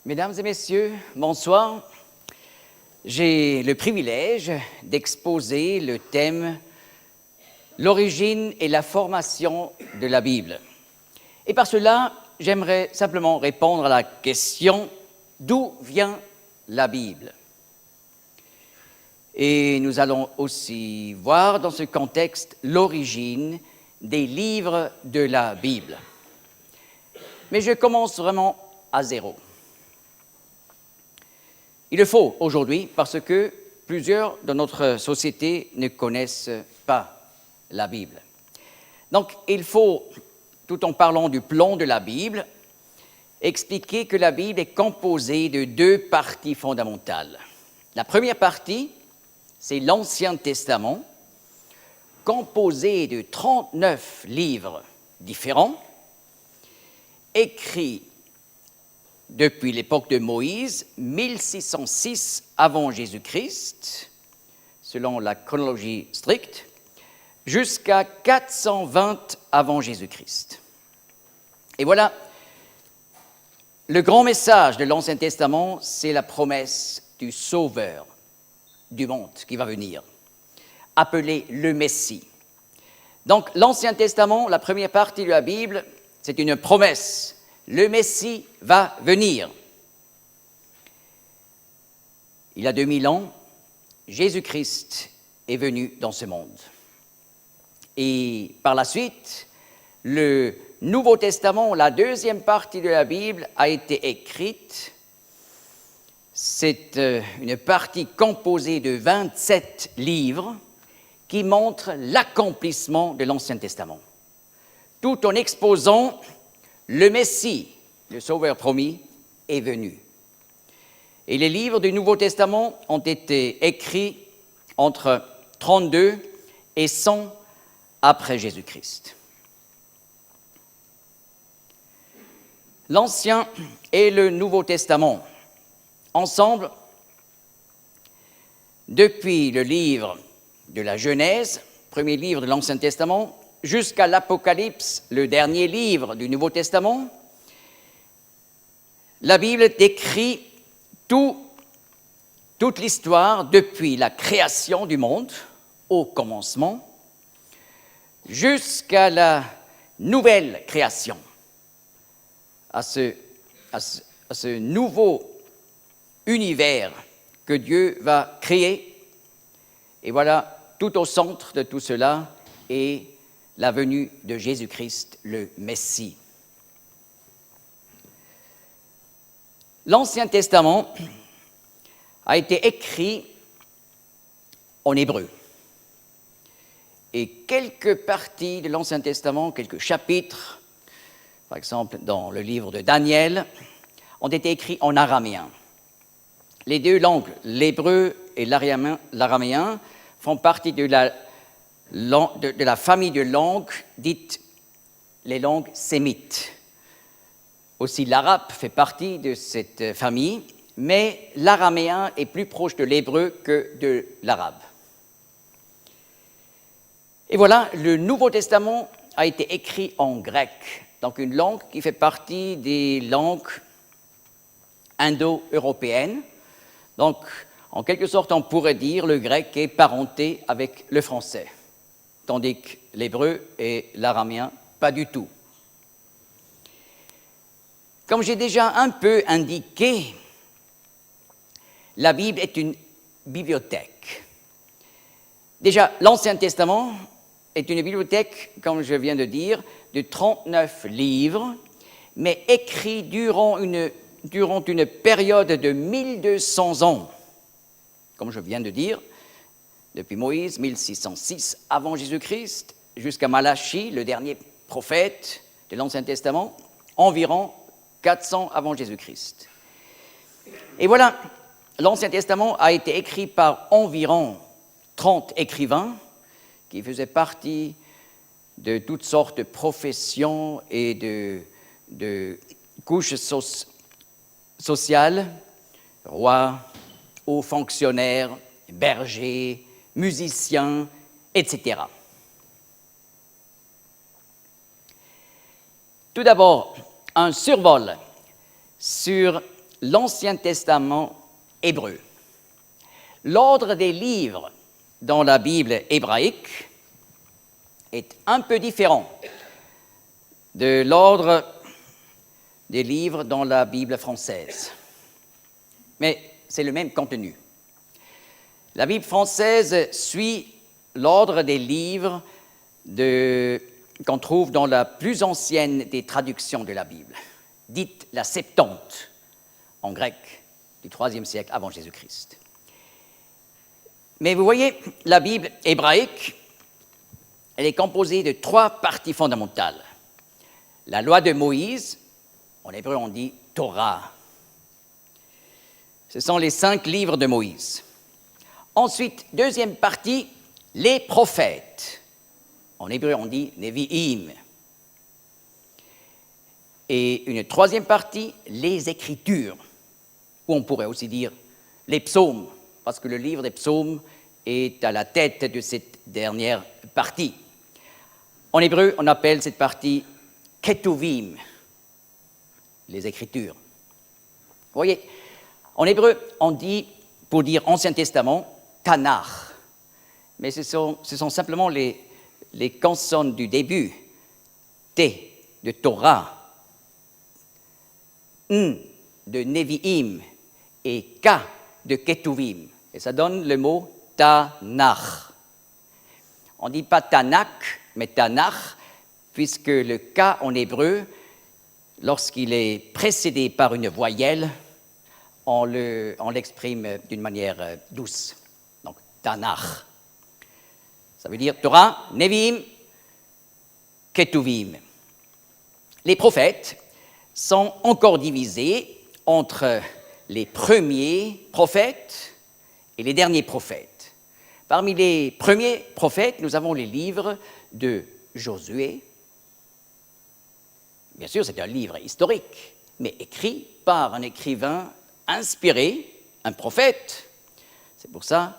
Mesdames et messieurs, bonsoir. J'ai le privilège d'exposer le thème « L'origine et la formation de la Bible ». Et par cela, j'aimerais simplement répondre à la question « D'où vient la Bible ?» Et nous allons aussi voir dans ce contexte l'origine des livres de la Bible. Mais je commence vraiment à zéro. Il le faut aujourd'hui parce que plusieurs de notre société ne connaissent pas la Bible. Donc, il faut, tout en parlant du plan de la Bible, expliquer que la Bible est composée de deux parties fondamentales. La première partie, c'est l'Ancien Testament, composé de 39 livres différents, écrits depuis l'époque de Moïse, 1606 avant Jésus-Christ, selon la chronologie stricte, jusqu'à 420 avant Jésus-Christ. Et voilà, le grand message de l'Ancien Testament, c'est la promesse du Sauveur du monde qui va venir, appelé le Messie. Donc, l'Ancien Testament, la première partie de la Bible, c'est une promesse. Le Messie va venir. Il y a 2000 ans, Jésus-Christ est venu dans ce monde. Et par la suite, le Nouveau Testament, la deuxième partie de la Bible, a été écrite. C'est une partie composée de 27 livres qui montrent l'accomplissement de l'Ancien Testament, tout en exposant le Messie, le Sauveur promis, est venu. Et les livres du Nouveau Testament ont été écrits entre 32 et 100 après Jésus-Christ. L'Ancien et le Nouveau Testament, ensemble, depuis le livre de la Genèse, premier livre de l'Ancien Testament, jusqu'à l'Apocalypse, le dernier livre du Nouveau Testament, la Bible décrit toute l'histoire depuis la création du monde, au commencement, jusqu'à la nouvelle création, à ce nouveau univers que Dieu va créer. Et voilà, tout au centre de tout cela est la venue de Jésus-Christ, le Messie. L'Ancien Testament a été écrit en hébreu. Et quelques parties de l'Ancien Testament, quelques chapitres, par exemple dans le livre de Daniel, ont été écrits en araméen. Les deux langues, l'hébreu et l'araméen, font partie de la famille de langues dites les langues sémites. Aussi, l'arabe fait partie de cette famille, mais l'araméen est plus proche de l'hébreu que de l'arabe. Et voilà, le Nouveau Testament a été écrit en grec, donc une langue qui fait partie des langues indo-européennes. Donc, en quelque sorte, on pourrait dire le grec est parenté avec le français, tandis que l'hébreu et l'araméen, pas du tout. Comme j'ai déjà un peu indiqué, la Bible est une bibliothèque. Déjà, l'Ancien Testament est une bibliothèque, comme je viens de dire, de 39 livres, mais écrits durant une période de 1200 ans. Comme je viens de dire, depuis Moïse, 1606 avant Jésus-Christ, jusqu'à Malachie, le dernier prophète de l'Ancien Testament, environ 400 avant Jésus-Christ. Et voilà, l'Ancien Testament a été écrit par environ 30 écrivains qui faisaient partie de toutes sortes de professions et de couches sociales, rois, hauts fonctionnaires, bergers, musiciens, etc. Tout d'abord, un survol sur l'Ancien Testament hébreu. L'ordre des livres dans la Bible hébraïque est un peu différent de l'ordre des livres dans la Bible française. Mais c'est le même contenu. La Bible française suit l'ordre des livres qu'on trouve dans la plus ancienne des traductions de la Bible, dite la Septante, en grec, du IIIe siècle avant Jésus-Christ. Mais vous voyez, la Bible hébraïque, elle est composée de 3 parties fondamentales. La loi de Moïse, en hébreu on dit Torah. Ce sont les 5 livres de Moïse. Ensuite, deuxième partie, les prophètes. En hébreu on dit Nevi'im. Et une troisième partie, les Écritures, ou on pourrait aussi dire les psaumes, parce que le livre des psaumes est à la tête de cette dernière partie. En hébreu, on appelle cette partie Ketuvim, les Écritures. Vous voyez, en hébreu, on dit, pour dire Ancien Testament, Tanakh, mais ce sont simplement les consonnes du début, T de Torah, N de Nevi'im et K de Ketuvim. Et ça donne le mot Tanakh. On ne dit pas Tanakh, mais Tanakh, puisque le K en hébreu, lorsqu'il est précédé par une voyelle, on l'exprime d'une manière douce. Donc, Tanakh. Ça veut dire Torah, Nevi'im, Ketuvim. Les prophètes sont encore divisés entre les premiers prophètes et les derniers prophètes. Parmi les premiers prophètes, nous avons les livres de Josué. Bien sûr, c'est un livre historique, mais écrit par un écrivain inspiré, un prophète. C'est pour ça,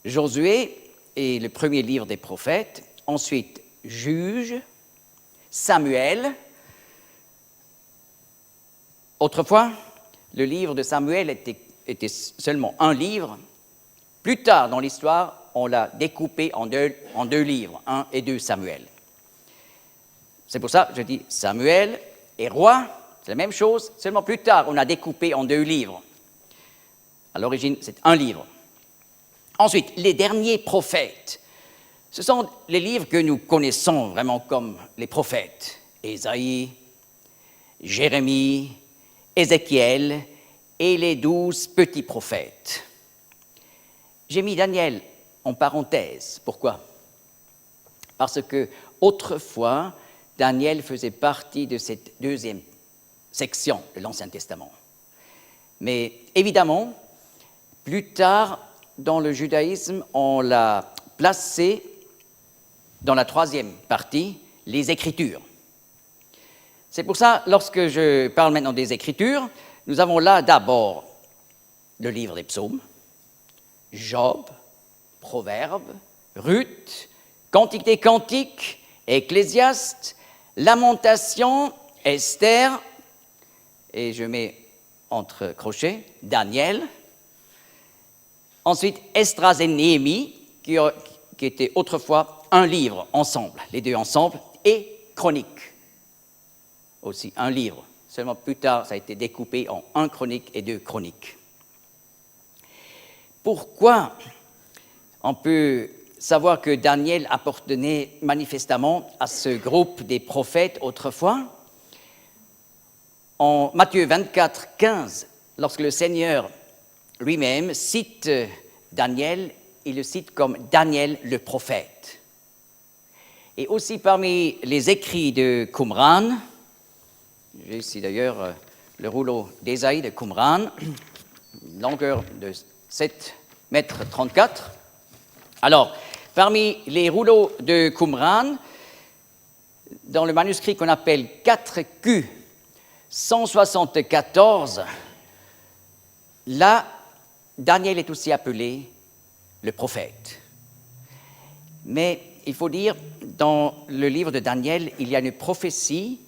Josué est le premier livre des prophètes. Ensuite, Juges, Samuel. Autrefois, le livre de Samuel était seulement un livre. Plus tard dans l'histoire, on l'a découpé en deux livres, 1 et 2 Samuel. C'est pour ça que je dis Samuel et roi, c'est la même chose, seulement plus tard, on a découpé en 2 livres. À l'origine, c'est un livre. Ensuite, les derniers prophètes. Ce sont les livres que nous connaissons vraiment comme les prophètes. Ésaïe, Jérémie, Ézéchiel et les 12 petits prophètes. J'ai mis Daniel en parenthèse. Pourquoi? Parce que autrefois, Daniel faisait partie de cette deuxième section de l'Ancien Testament. Mais évidemment, plus tard, dans le judaïsme, on l'a placé dans la troisième partie, les Écritures. C'est pour ça, lorsque je parle maintenant des Écritures, nous avons là d'abord le livre des psaumes, Job, Proverbes, Ruth, Cantique des Cantiques, Ecclésiaste, Lamentation, Esther, et je mets entre crochets, Daniel. Ensuite, Esdras et Néhémie, qui étaient autrefois un livre ensemble, les 2 ensemble, et Chroniques, aussi un livre. Seulement plus tard, ça a été découpé en 1 Chronique et 2 Chroniques. Pourquoi on peut savoir que Daniel appartenait manifestement à ce groupe des prophètes autrefois? En Matthieu 24, 15, lorsque le Seigneur lui-même cite Daniel, il le cite comme Daniel le prophète. Et aussi parmi les écrits de Qumran, j'ai ici d'ailleurs le rouleau d'Ésaïe de Qumran, longueur de 7 mètres 34. Alors, parmi les rouleaux de Qumran, dans le manuscrit qu'on appelle 4Q 174, là, Daniel est aussi appelé le prophète. Mais il faut dire, dans le livre de Daniel, il y a une prophétie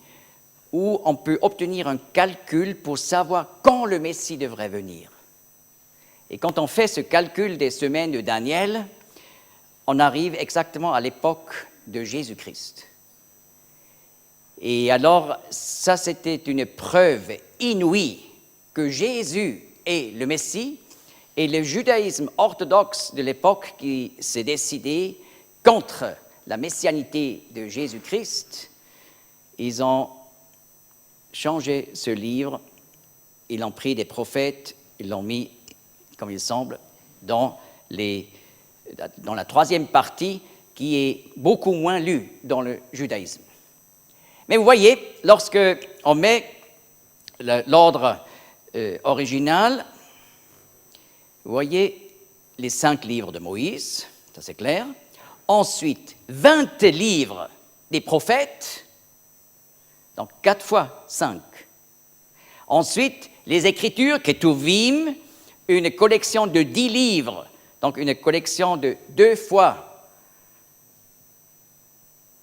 où on peut obtenir un calcul pour savoir quand le Messie devrait venir. Et quand on fait ce calcul des semaines de Daniel, on arrive exactement à l'époque de Jésus-Christ. Et alors, ça, c'était une preuve inouïe que Jésus est le Messie, et le judaïsme orthodoxe de l'époque qui s'est décidé contre la messianité de Jésus-Christ, ils ont changé ce livre, ils l'ont pris des prophètes, ils l'ont mis, comme il semble, dans la troisième partie qui est beaucoup moins lue dans le judaïsme. Mais vous voyez, lorsque on met l'ordre original, vous voyez les 5 livres de Moïse, ça c'est clair. Ensuite, 20 livres des prophètes, donc 4 fois 5. Ensuite, les Écritures, Ketuvim, une collection de 10 livres, donc une collection de 2 fois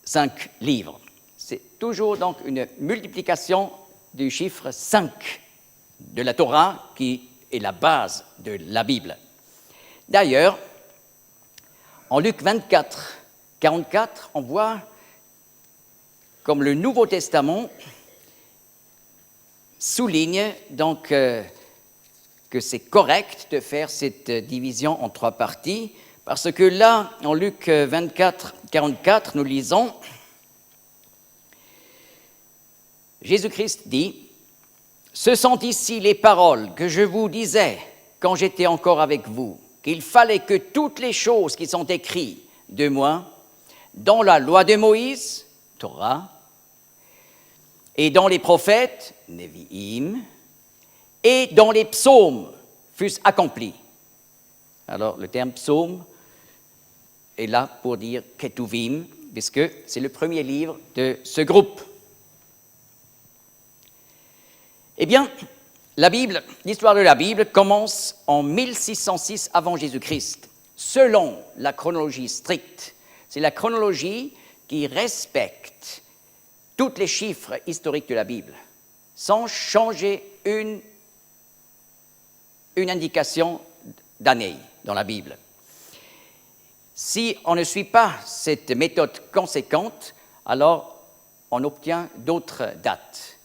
5 livres. C'est toujours donc une multiplication du chiffre 5 de la Torah qui est la base de la Bible. D'ailleurs, en Luc 24, 44, on voit comme le Nouveau Testament souligne donc que c'est correct de faire cette division en 3 parties, parce que là, en Luc 24, 44, nous lisons Jésus-Christ dit « Ce sont ici les paroles que je vous disais quand j'étais encore avec vous, qu'il fallait que toutes les choses qui sont écrites de moi, dans la loi de Moïse, Torah, et dans les prophètes, Nevi'im, et dans les psaumes, fussent accomplies. » Alors, le terme psaume est là pour dire Ketuvim, puisque c'est le premier livre de ce groupe. Eh bien, la Bible, l'histoire de la Bible commence en 1606 avant Jésus-Christ, selon la chronologie stricte. C'est la chronologie qui respecte tous les chiffres historiques de la Bible, sans changer une indication d'année dans la Bible. Si on ne suit pas cette méthode conséquente, alors on obtient d'autres dates.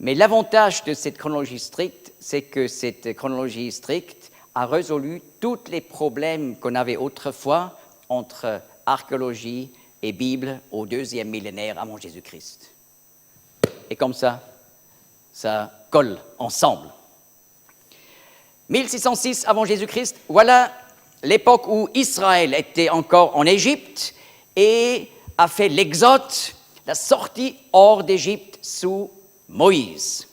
Mais l'avantage de cette chronologie stricte, c'est que cette chronologie stricte a résolu tous les problèmes qu'on avait autrefois entre archéologie et Bible au 2e millénaire avant Jésus-Christ. Et comme ça colle ensemble. 1606 avant Jésus-Christ, voilà l'époque où Israël était encore en Égypte et a fait l'exode, la sortie hors d'Égypte sous Moïse.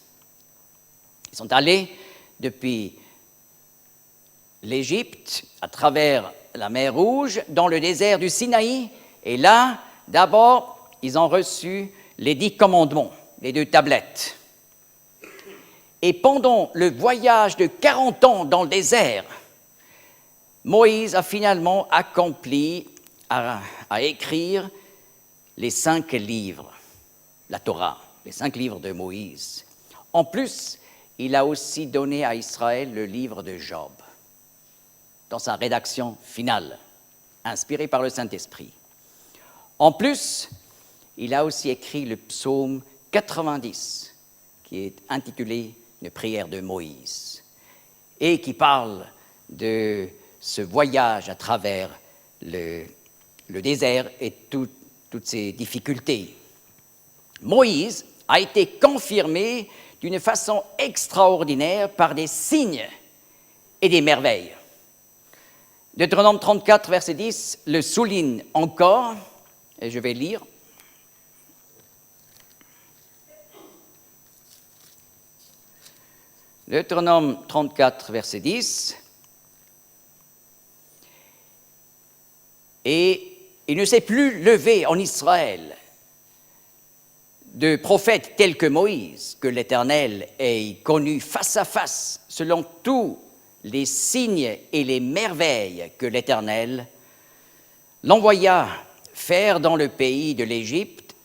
Ils sont allés depuis l'Égypte à travers la mer Rouge dans le désert du Sinaï et là, d'abord, ils ont reçu les 10 commandements, les 2 tablettes. Et pendant le voyage de 40 ans dans le désert, Moïse a finalement accompli à écrire les 5 livres, la Torah, les 5 livres de Moïse. En plus, il a aussi donné à Israël le livre de Job, dans sa rédaction finale, inspiré par le Saint-Esprit. En plus, il a aussi écrit le psaume 90, qui est intitulé « Une prière de Moïse », et qui parle de ce voyage à travers le désert et toutes ses difficultés. Moïse a été confirmé d'une façon extraordinaire par des signes et des merveilles. Deutéronome 34, verset 10, le souligne encore, et je vais lire. Deutéronome 34, verset 10. Et il ne s'est plus levé en Israël de prophètes tels que Moïse, que l'Éternel ait connu face à face, selon tous les signes et les merveilles que l'Éternel l'envoya faire dans le pays d'Égypte,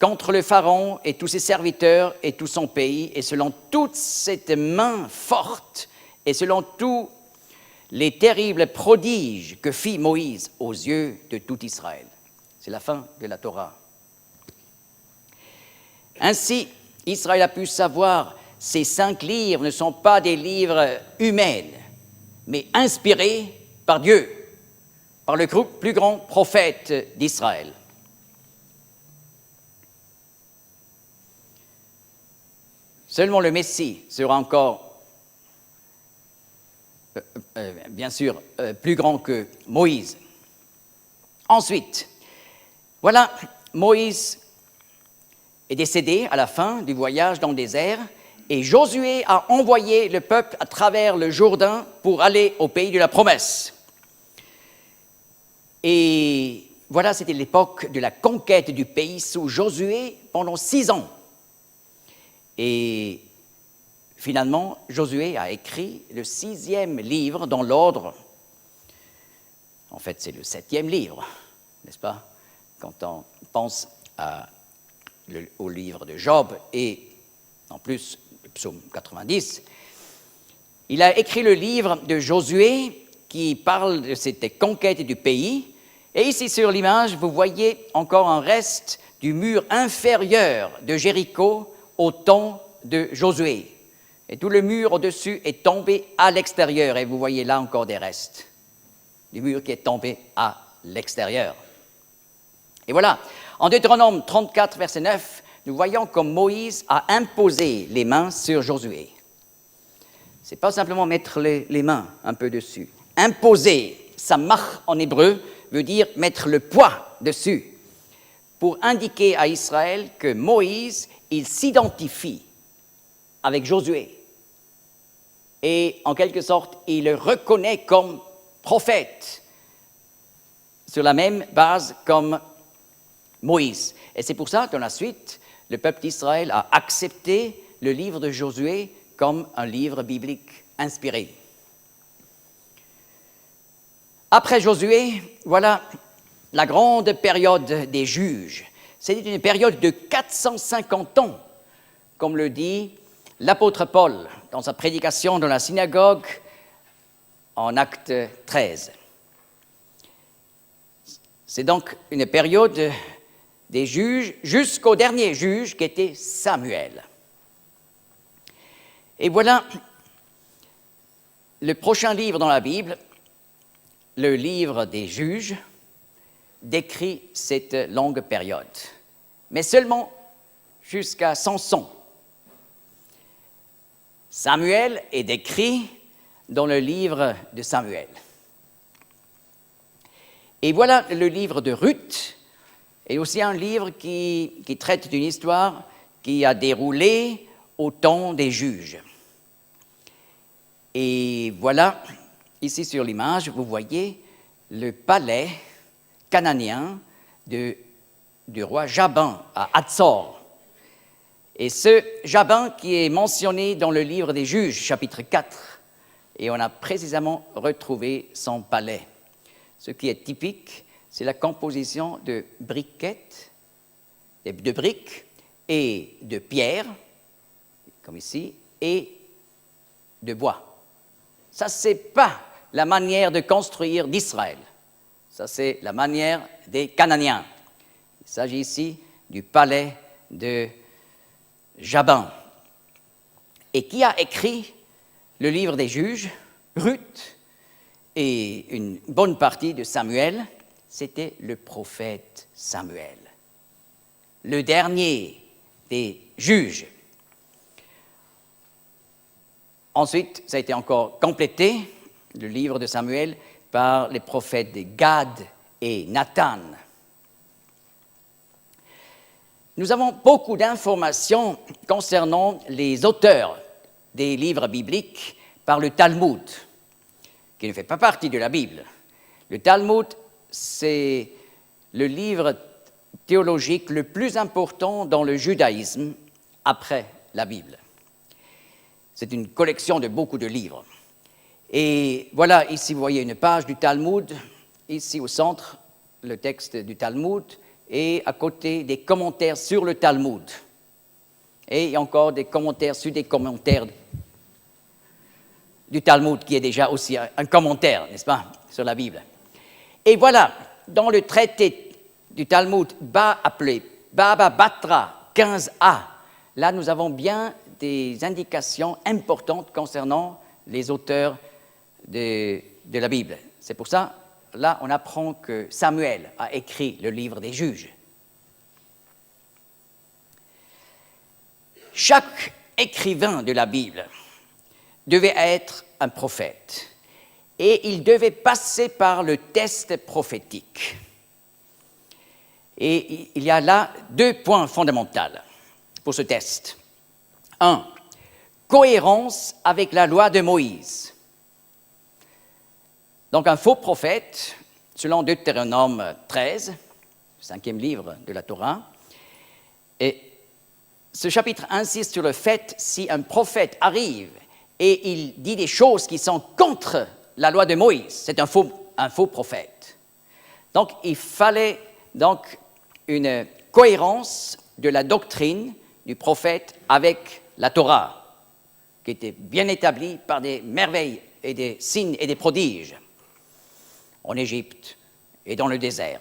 contre le Pharaon et tous ses serviteurs et tout son pays, et selon toute cette main forte, et selon tous les terribles prodiges que fit Moïse aux yeux de tout Israël. C'est la fin de la Torah. Ainsi, Israël a pu savoir ces 5 livres ne sont pas des livres humains, mais inspirés par Dieu, par le plus grand prophète d'Israël. Seulement le Messie sera encore, bien sûr, plus grand que Moïse. Ensuite, voilà, Moïse est décédé à la fin du voyage dans le désert et Josué a envoyé le peuple à travers le Jourdain pour aller au pays de la promesse. Et voilà, c'était l'époque de la conquête du pays sous Josué pendant 6 ans. Et finalement, Josué a écrit le 6e livre dans l'ordre. En fait, c'est le 7e livre, n'est-ce pas? Quand on pense au livre de Job et en plus le psaume 90, il a écrit le livre de Josué qui parle de cette conquête du pays. Et ici sur l'image, vous voyez encore un reste du mur inférieur de Jéricho au temps de Josué. Et tout le mur au-dessus est tombé à l'extérieur. Et vous voyez là encore des restes du mur qui est tombé à l'extérieur. Et voilà, en Deutéronome 34, verset 9, nous voyons comme Moïse a imposé les mains sur Josué. Ce n'est pas simplement mettre les mains un peu dessus. Imposer, samach en hébreu, veut dire mettre le poids dessus, pour indiquer à Israël que Moïse, il s'identifie avec Josué. Et en quelque sorte, il le reconnaît comme prophète, sur la même base comme Moïse. Et c'est pour ça, dans la suite, le peuple d'Israël a accepté le livre de Josué comme un livre biblique inspiré. Après Josué, voilà la grande période des juges. C'était une période de 450 ans, comme le dit l'apôtre Paul dans sa prédication dans la synagogue en Acte 13. C'est donc une période des juges jusqu'au dernier juge qui était Samuel. Et voilà le prochain livre dans la Bible, le livre des juges, décrit cette longue période, mais seulement jusqu'à Samson. Samuel est décrit dans le livre de Samuel. Et voilà le livre de Ruth, et aussi un livre qui traite d'une histoire qui a déroulé au temps des juges. Et voilà, ici sur l'image, vous voyez le palais cananéen du roi Jabin à Hatzor. Et ce Jabin qui est mentionné dans le livre des Juges, chapitre 4, et on a précisément retrouvé son palais. Ce qui est typique, c'est la composition de briquettes, de briques et de pierres, comme ici, et de bois. Ça, ce n'est pas la manière de construire d'Israël. Ça, c'est la manière des Cananéens. Il s'agit ici du palais de Jabin. Et qui a écrit le livre des juges? Ruth et une bonne partie de Samuel, c'était le prophète Samuel, le dernier des juges. Ensuite, ça a été encore complété, le livre de Samuel, par les prophètes de Gad et Nathan. Nous avons beaucoup d'informations concernant les auteurs des livres bibliques par le Talmud, qui ne fait pas partie de la Bible. Le Talmud, c'est le livre théologique le plus important dans le judaïsme après la Bible. C'est une collection de beaucoup de livres. Et voilà, ici vous voyez une page du Talmud, ici au centre, le texte du Talmud, et à côté des commentaires sur le Talmud. Et encore des commentaires sur des commentaires du Talmud, qui est déjà aussi un commentaire, n'est-ce pas, sur la Bible. Et voilà, dans le traité du Talmud, appelé Baba Batra 15a, là nous avons bien des indications importantes concernant les auteurs de la Bible. C'est pour ça, là, on apprend que Samuel a écrit le livre des Juges. Chaque écrivain de la Bible devait être un prophète et il devait passer par le test prophétique. Et il y a là 2 points fondamentaux pour ce test. 1. Cohérence avec la loi de Moïse. Donc un faux prophète, selon Deutéronome 13, le 5e livre de la Torah, et ce chapitre insiste sur le fait si un prophète arrive et il dit des choses qui sont contre la loi de Moïse, c'est un faux prophète. Donc il fallait donc une cohérence de la doctrine du prophète avec la Torah, qui était bien établie par des merveilles et des signes et des prodiges en Égypte et dans le désert.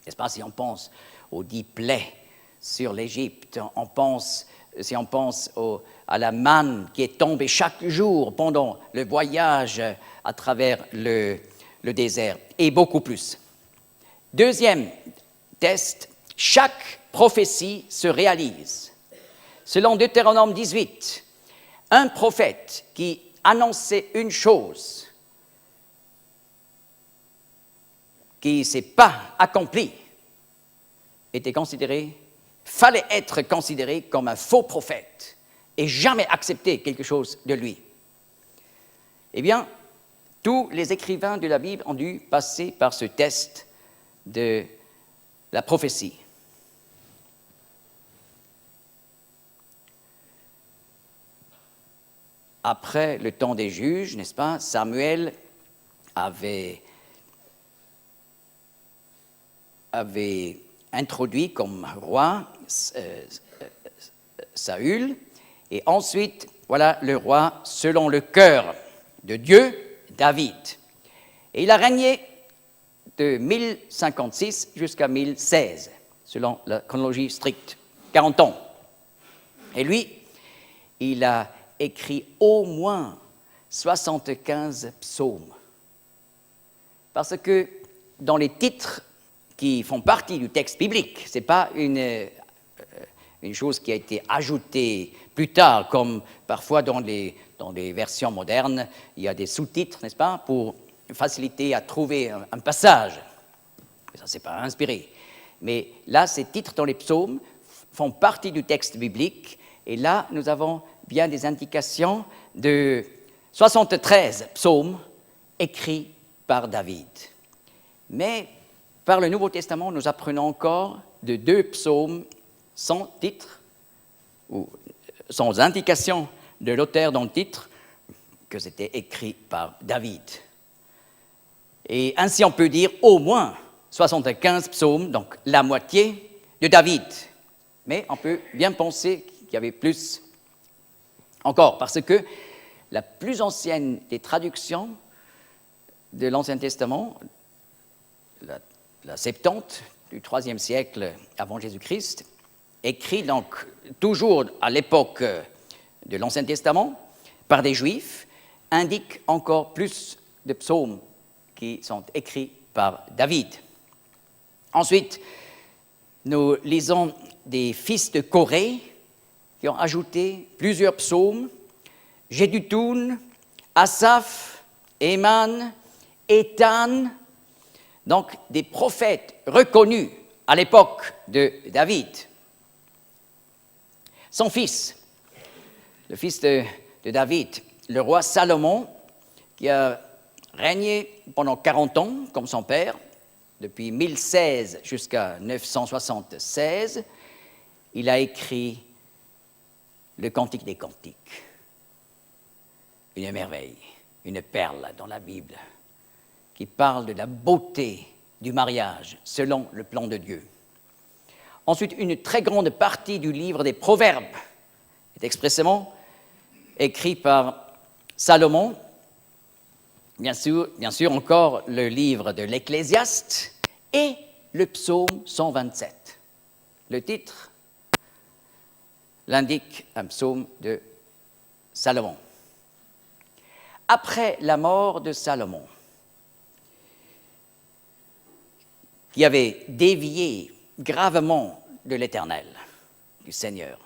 N'est-ce pas, si on pense aux 10 plaies sur l'Égypte, si on pense à la manne qui est tombée chaque jour pendant le voyage à travers le désert, et beaucoup plus. 2e test, chaque prophétie se réalise. Selon Deutéronome 18, un prophète qui annonçait une chose qui ne s'est pas accomplie fallait être considéré comme un faux prophète et jamais accepter quelque chose de lui. Eh bien, tous les écrivains de la Bible ont dû passer par ce test de la prophétie. Après le temps des juges, n'est-ce pas, Samuel avait introduit comme roi Saül, et ensuite, voilà le roi selon le cœur de Dieu, David. Et il a régné de 1056 jusqu'à 1016, selon la chronologie stricte, 40 ans. Et lui, il a écrit au moins 75 psaumes. Parce que dans les titres qui font partie du texte biblique, ce n'est pas une chose qui a été ajoutée plus tard, comme parfois dans les versions modernes, il y a des sous-titres, n'est-ce pas, pour faciliter à trouver un passage. Ça, ce n'est pas inspiré. Mais là, ces titres dans les psaumes font partie du texte biblique, et là, nous avons bien des indications de 73 psaumes écrits par David. Mais par le Nouveau Testament, nous apprenons encore de 2 psaumes sans titre, ou sans indication de l'auteur dans le titre, que c'était écrit par David. Et ainsi, on peut dire au moins 75 psaumes, donc la moitié de David. Mais on peut bien penser qu'il y avait plus encore, parce que la plus ancienne des traductions de l'Ancien Testament, la Septante du IIIe siècle avant Jésus-Christ, écrit donc toujours à l'époque de l'Ancien Testament par des Juifs, indique encore plus de psaumes qui sont écrits par David. Ensuite, nous lisons des fils de Corée qui ont ajouté plusieurs psaumes, Jéduthun, Asaph, Éman, Éthan, donc des prophètes reconnus à l'époque de David. Son fils, le fils de David, le roi Salomon, qui a régné pendant 40 ans comme son père, depuis 1016 jusqu'à 976, il a écrit le Cantique des Cantiques. Une merveille, une perle dans la Bible, qui parle de la beauté du mariage, selon le plan de Dieu. Ensuite, une très grande partie du livre des Proverbes est expressément écrit par Salomon. Bien sûr encore le livre de l'Ecclésiaste et le psaume 127. Le titre l'indique, un psaume de Salomon. Après la mort de Salomon, qui avait dévié gravement de l'Éternel, du Seigneur,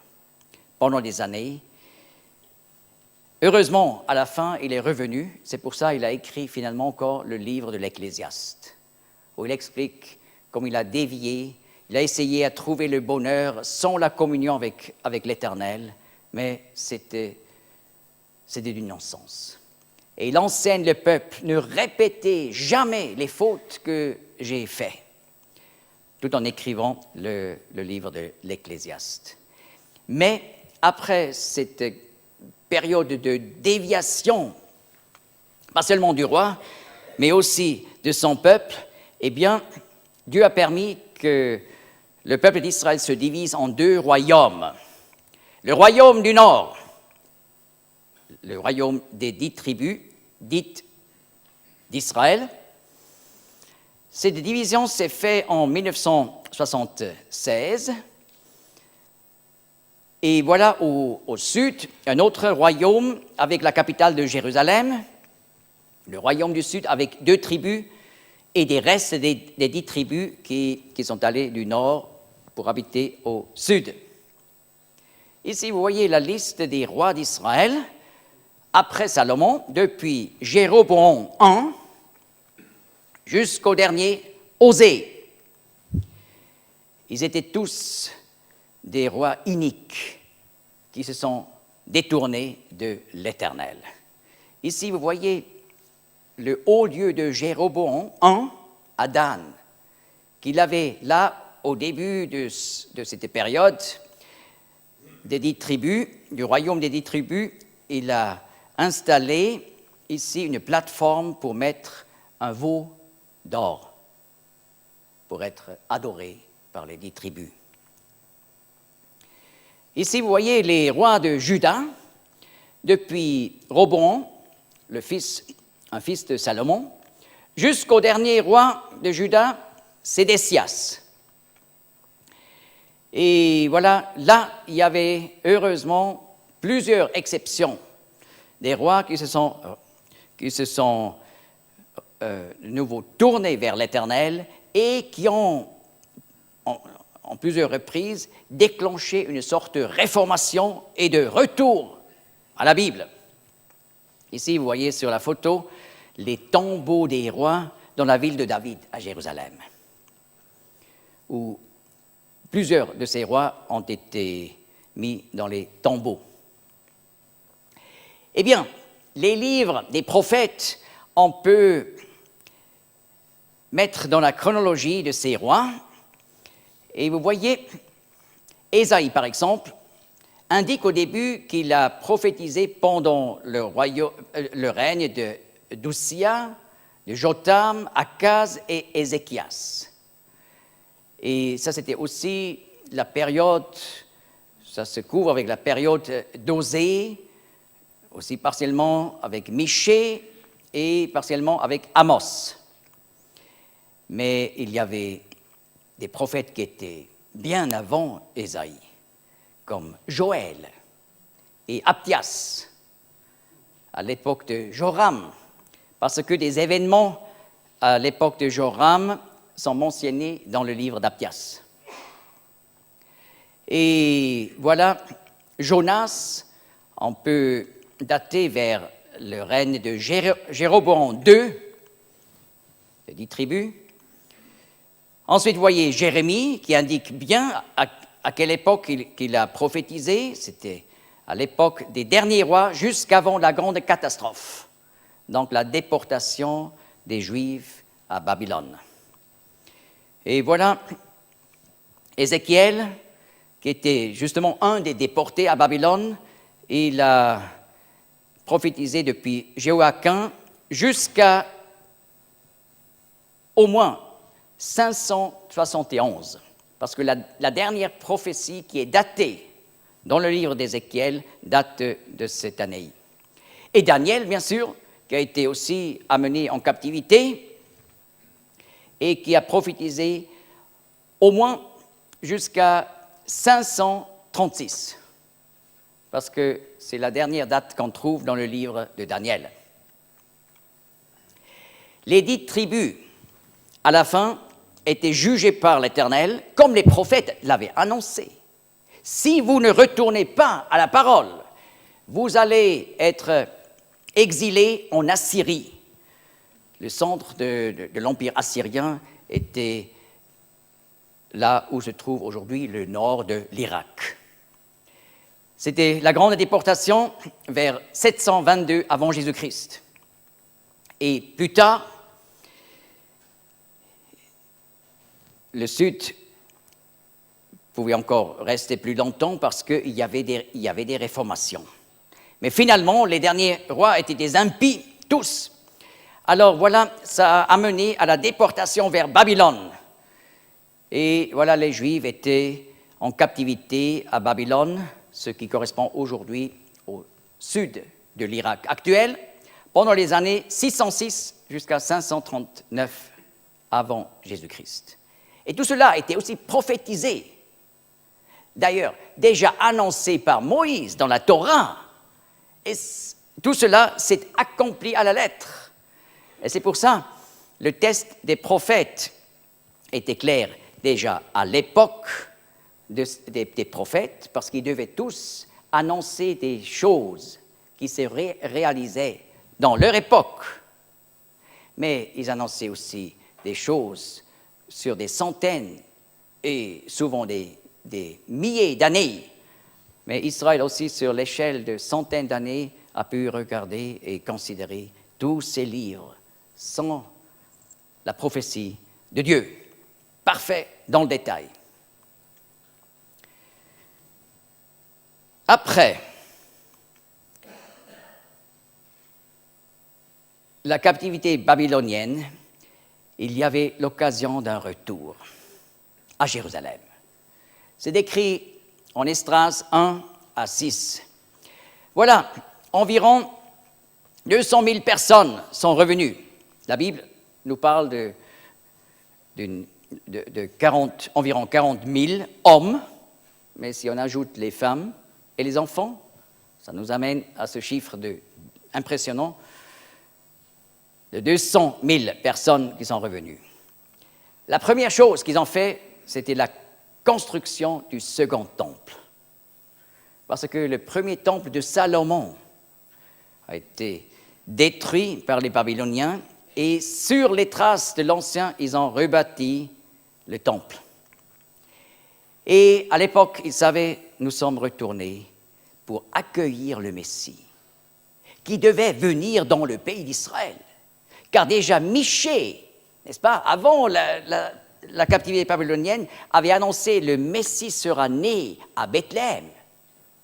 pendant des années, heureusement, à la fin, il est revenu. C'est pour ça qu'il a écrit finalement encore le livre de l'Ecclésiaste, où il explique comment il a dévié, il a essayé à trouver le bonheur sans la communion avec l'Éternel, mais c'était du non-sens. Et il enseigne le peuple, ne répétez jamais les fautes que j'ai faites, tout en écrivant le livre de l'Ecclésiaste. Mais après cette période de déviation, pas seulement du roi, mais aussi de son peuple, eh bien, Dieu a permis que le peuple d'Israël se divise en deux royaumes. Le royaume du Nord, le royaume des 10 tribus, dites d'Israël. Cette division s'est faite en 1976. Et voilà au sud, un autre royaume avec la capitale de Jérusalem, le royaume du sud avec 2 tribus et des restes des 10 tribus qui sont allées du nord pour habiter au sud. Ici, vous voyez la liste des rois d'Israël après Salomon, depuis Jéroboam I jusqu'au dernier Osée. Ils étaient tous des rois iniques qui se sont détournés de l'Éternel. Ici, vous voyez le haut lieu de Jéroboam I à Dan, qu'il avait là au début de cette période des 10 tribus, du royaume des 10 tribus. Il a installé ici une plateforme pour mettre un veau d'or, pour être adoré par les 10 tribus. Ici, vous voyez les rois de Juda, depuis Roboam, un fils de Salomon, jusqu'au dernier roi de Juda, Sédécias. Et voilà, là, il y avait heureusement plusieurs exceptions des rois qui se sont de nouveau tournés vers l'Éternel et qui ont, en plusieurs reprises, déclenché une sorte de réformation et de retour à la Bible. Ici, vous voyez sur la photo les tombeaux des rois dans la ville de David, à Jérusalem, où plusieurs de ces rois ont été mis dans les tombeaux. Eh bien, les livres des prophètes, on peut mettre dans la chronologie de ces rois. Et vous voyez, Ésaïe, par exemple, indique au début qu'il a prophétisé pendant le règne d'Uzziya, de Jotham, Akaz et Ézéchias. Et ça, c'était aussi la période, ça se couvre avec la période d'Osée, aussi partiellement avec Michée et partiellement avec Amos. Mais il y avait des prophètes qui étaient bien avant Ésaïe, comme Joël et Abdias, à l'époque de Joram, parce que des événements à l'époque de Joram sont mentionnés dans le livre d'Abdias. Et voilà, Jonas, on peut dater vers le règne de Jéroboam II, les 10 tribus. Ensuite, vous voyez Jérémie, qui indique bien à quelle époque qu'il a prophétisé. C'était à l'époque des derniers rois, jusqu'avant la grande catastrophe, donc la déportation des Juifs à Babylone. Et voilà Ézéchiel, qui était justement un des déportés à Babylone. Il a prophétisé depuis Joachim jusqu'à au moins 571, parce que la dernière prophétie qui est datée dans le livre d'Ézéchiel date de cette année. Et Daniel, bien sûr, qui a été aussi amené en captivité et qui a prophétisé au moins jusqu'à 536, parce que c'est la dernière date qu'on trouve dans le livre de Daniel. Les 10 tribus, à la fin, étaient jugées par l'Éternel, comme les prophètes l'avaient annoncé. Si vous ne retournez pas à la parole, vous allez être exilés en Assyrie. Le centre de l'Empire assyrien était là où se trouve aujourd'hui le nord de l'Irak. C'était la grande déportation vers 722 avant Jésus-Christ. Et plus tard, le Sud pouvait encore rester plus longtemps parce qu'il y avait des réformations. Mais finalement, les derniers rois étaient des impies, tous. Alors voilà, ça a amené à la déportation vers Babylone. Et voilà, les Juifs étaient en captivité à Babylone, ce qui correspond aujourd'hui au sud de l'Irak actuel, pendant les années 606 jusqu'à 539 avant Jésus-Christ. Et tout cela était aussi prophétisé. D'ailleurs, déjà annoncé par Moïse dans la Torah. Et tout cela s'est accompli à la lettre. Et c'est pour ça que le test des prophètes était clair déjà à l'époque des prophètes, parce qu'ils devaient tous annoncer des choses qui se réalisaient dans leur époque. Mais ils annonçaient aussi des choses sur des centaines et souvent des milliers d'années. Mais Israël aussi, sur l'échelle de centaines d'années, a pu regarder et considérer tous ces livres sans la prophétie de Dieu, parfait dans le détail. Après la captivité babylonienne, il y avait l'occasion d'un retour à Jérusalem. C'est décrit en Esdras 1 à 6. Voilà, environ 200 000 personnes sont revenues. La Bible nous parle de environ 40 000 hommes, mais si on ajoute les femmes et les enfants, ça nous amène à ce chiffre impressionnant de 200 000 personnes qui sont revenues. La première chose qu'ils ont fait, c'était la construction du second temple. Parce que le premier temple de Salomon a été détruit par les Babyloniens et sur les traces de l'ancien, ils ont rebâti le temple. Et à l'époque, ils savaient, nous sommes retournés pour accueillir le Messie, qui devait venir dans le pays d'Israël. Car déjà Michée, n'est-ce pas, avant la captivité babylonienne, avait annoncé le Messie sera né à Bethléem.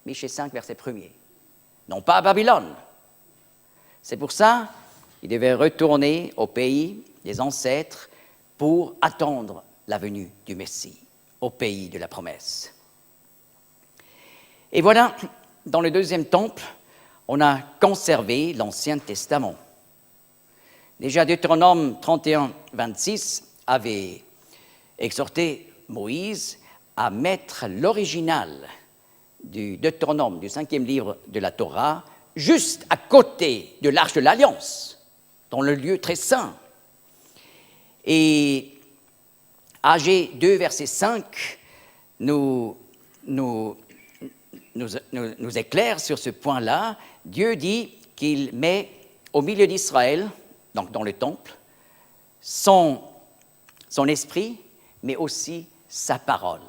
Michée 5, verset 1er. Non pas à Babylone. C'est pour ça qu'il devait retourner au pays des ancêtres pour attendre la venue du Messie, au pays de la promesse. Et voilà, dans le deuxième temple, on a conservé l'Ancien Testament. Déjà, Deutéronome 31, 26 avait exhorté Moïse à mettre l'original du Deutéronome, du 5e livre de la Torah, juste à côté de l'Arche de l'Alliance, dans le lieu très saint. Et Agé 2, verset 5 nous éclaire sur ce point-là. Dieu dit qu'il met au milieu d'Israël, donc dans le temple, son esprit, mais aussi sa parole.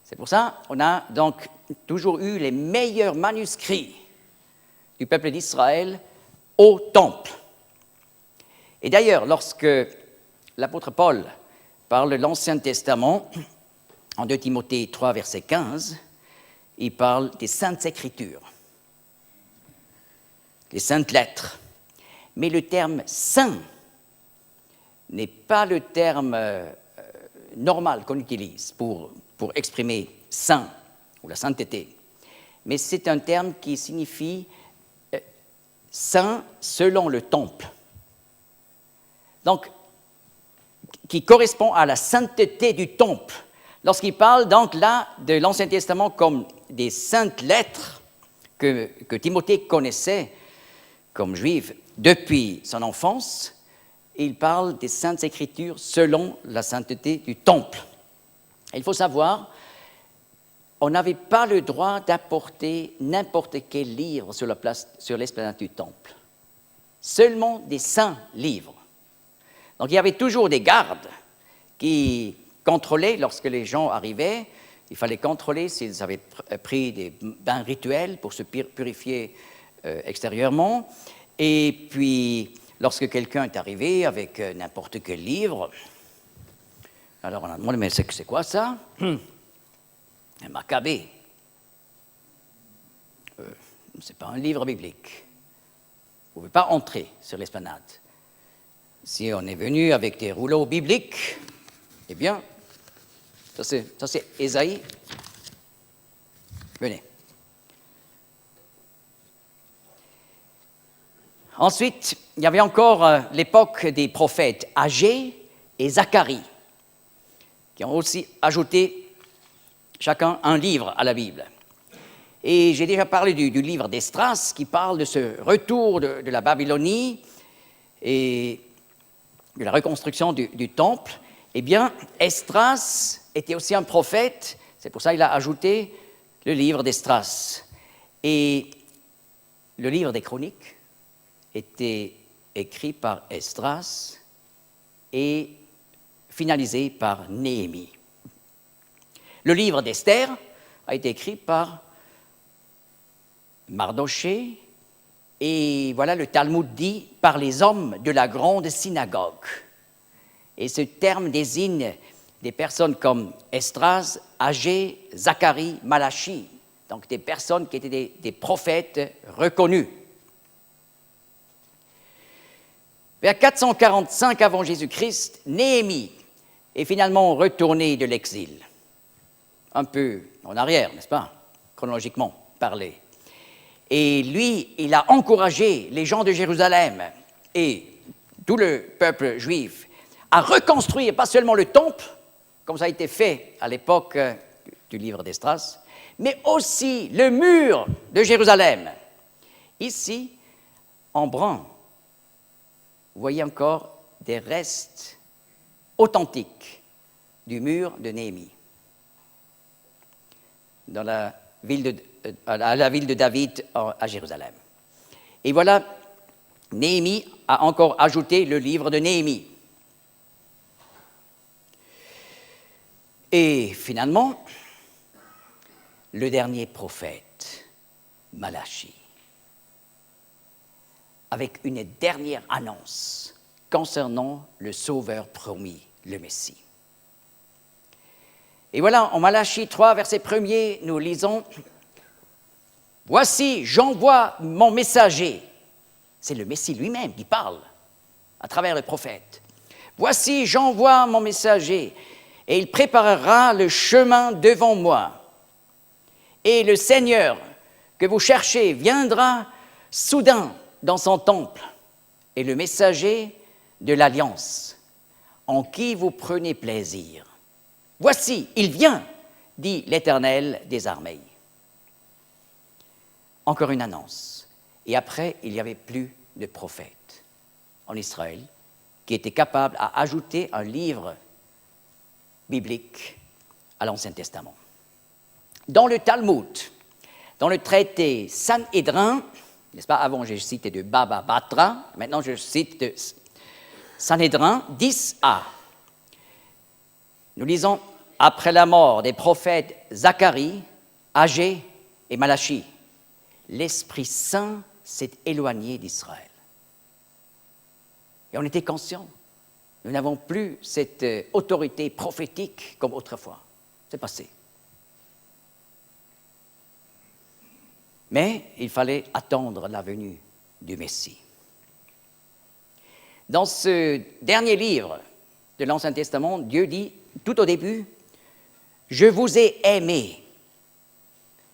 C'est pour ça qu'on a donc toujours eu les meilleurs manuscrits du peuple d'Israël au temple. Et d'ailleurs, lorsque l'apôtre Paul parle de l'Ancien Testament, en 2 Timothée 3, verset 15, il parle des Saintes Écritures, les Saintes Lettres. Mais le terme « saint » n'est pas le terme normal qu'on utilise pour exprimer saint ou la sainteté, mais c'est un terme qui signifie saint selon le temple. Donc, qui correspond à la sainteté du temple. Lorsqu'il parle donc là de l'Ancien Testament comme des saintes lettres que Timothée connaissait comme juif depuis son enfance, il parle des saintes écritures selon la sainteté du temple. Il faut savoir, on n'avait pas le droit d'apporter n'importe quel livre sur l'esplanade du temple. Seulement des saints livres. Donc il y avait toujours des gardes qui contrôlaient lorsque les gens arrivaient. Il fallait contrôler s'ils avaient pris des bains rituels pour se purifier extérieurement. Et puis, lorsque quelqu'un est arrivé avec n'importe quel livre, alors on a demandé, mais c'est quoi ça? Un Maccabée. Ce n'est pas un livre biblique. Vous ne pouvez pas entrer sur l'esplanade. Si on est venu avec des rouleaux bibliques, eh bien, ça c'est Ésaïe. Venez. Ensuite, il y avait encore l'époque des prophètes Agé et Zacharie, qui ont aussi ajouté chacun un livre à la Bible. Et j'ai déjà parlé du livre d'Esdras, qui parle de ce retour de la Babylonie et de la reconstruction du temple. Eh bien, Esdras était aussi un prophète, c'est pour ça qu'il a ajouté le livre d'Esdras. Et le livre des Chroniques était écrit par Esdras et finalisé par Néhémie. Le livre d'Esther a été écrit par Mardoché, et voilà, le Talmud dit « par les hommes de la grande synagogue ». Et ce terme désigne des personnes comme Esdras, Agé, Zacharie, Malachi, donc des personnes qui étaient des prophètes reconnus. Vers 445 avant Jésus-Christ, Néhémie est finalement retourné de l'exil. Un peu en arrière, n'est-ce pas, chronologiquement parlé. Et lui, il a encouragé les gens de Jérusalem et tout le peuple juif à reconstruire pas seulement le temple, comme ça a été fait à l'époque du livre d'Esdras, mais aussi le mur de Jérusalem. Ici, en brun, vous voyez encore des restes authentiques du mur de Néhémie, dans la ville de David à Jérusalem. Et voilà, Néhémie a encore ajouté le livre de Néhémie. Et finalement, le dernier prophète, Malachi, avec une dernière annonce concernant le Sauveur promis, le Messie. Et voilà, en Malachi 3, verset 1er, nous lisons « Voici, j'envoie mon messager ». C'est le Messie lui-même qui parle à travers le prophète. « Voici, j'envoie mon messager, et il préparera le chemin devant moi. Et le Seigneur que vous cherchez viendra soudain dans son temple, et le messager de l'Alliance, en qui vous prenez plaisir. Voici, il vient, dit l'Éternel des armées. » Encore une annonce. Et après, il n'y avait plus de prophète en Israël qui était capable à ajouter un livre biblique à l'Ancien Testament. Dans le Talmud, dans le traité Sanhédrin, n'est-ce pas, avant je citais de Baba Batra, maintenant je cite de Sanhédrin 10a. Nous lisons « Après la mort des prophètes Zacharie, Agé et Malachi, l'Esprit Saint s'est éloigné d'Israël. » Et on était conscients. Nous n'avons plus cette autorité prophétique comme autrefois. C'est passé. Mais il fallait attendre la venue du Messie. Dans ce dernier livre de l'Ancien Testament, Dieu dit tout au début, « Je vous ai aimé ».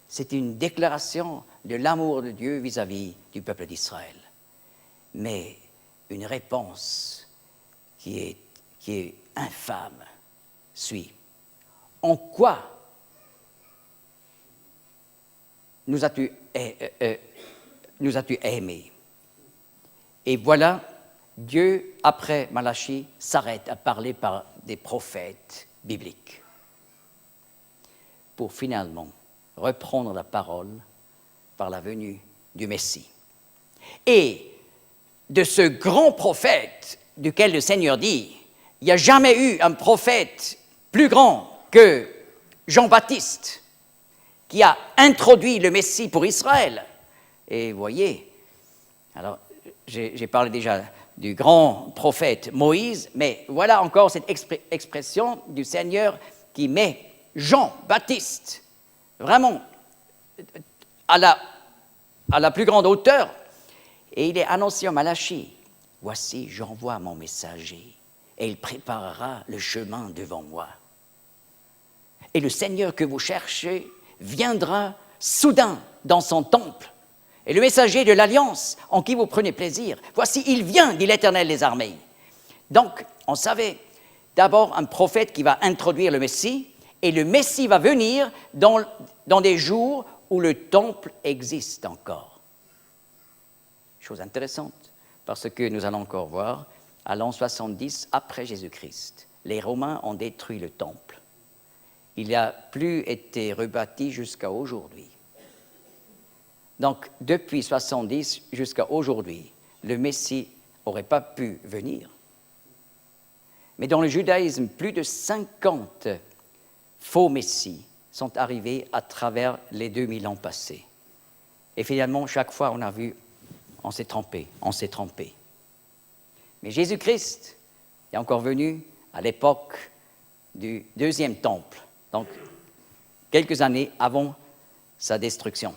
C'est une déclaration de l'amour de Dieu vis-à-vis du peuple d'Israël. Mais une réponse qui est infâme suit. En quoi nous as-tu aimés? Et voilà, Dieu, après Malachie, s'arrête à parler par des prophètes bibliques pour finalement reprendre la parole par la venue du Messie. Et de ce grand prophète duquel le Seigneur dit, il n'y a jamais eu un prophète plus grand que Jean-Baptiste qui a introduit le Messie pour Israël. Et vous voyez, alors j'ai parlé déjà du grand prophète Moïse, mais voilà encore cette expression du Seigneur qui met Jean-Baptiste vraiment à la plus grande hauteur. Et il est annoncé en Malachie, « Voici, j'envoie mon messager, et il préparera le chemin devant moi. Et le Seigneur que vous cherchez viendra soudain dans son temple. Et le messager de l'Alliance en qui vous prenez plaisir, voici, il vient, dit l'Éternel des armées. » Donc, on savait d'abord un prophète qui va introduire le Messie, et le Messie va venir dans des jours où le temple existe encore. Chose intéressante, parce que nous allons encore voir, à l'an 70 après Jésus-Christ, les Romains ont détruit le temple. Il n'a plus été rebâti jusqu'à aujourd'hui. Donc, depuis 70 jusqu'à aujourd'hui, le Messie n'aurait pas pu venir. Mais dans le judaïsme, plus de 50 faux Messies sont arrivés à travers les 2000 ans passés. Et finalement, chaque fois, on a vu, on s'est trompé. Mais Jésus-Christ est encore venu à l'époque du deuxième temple, donc quelques années avant sa destruction.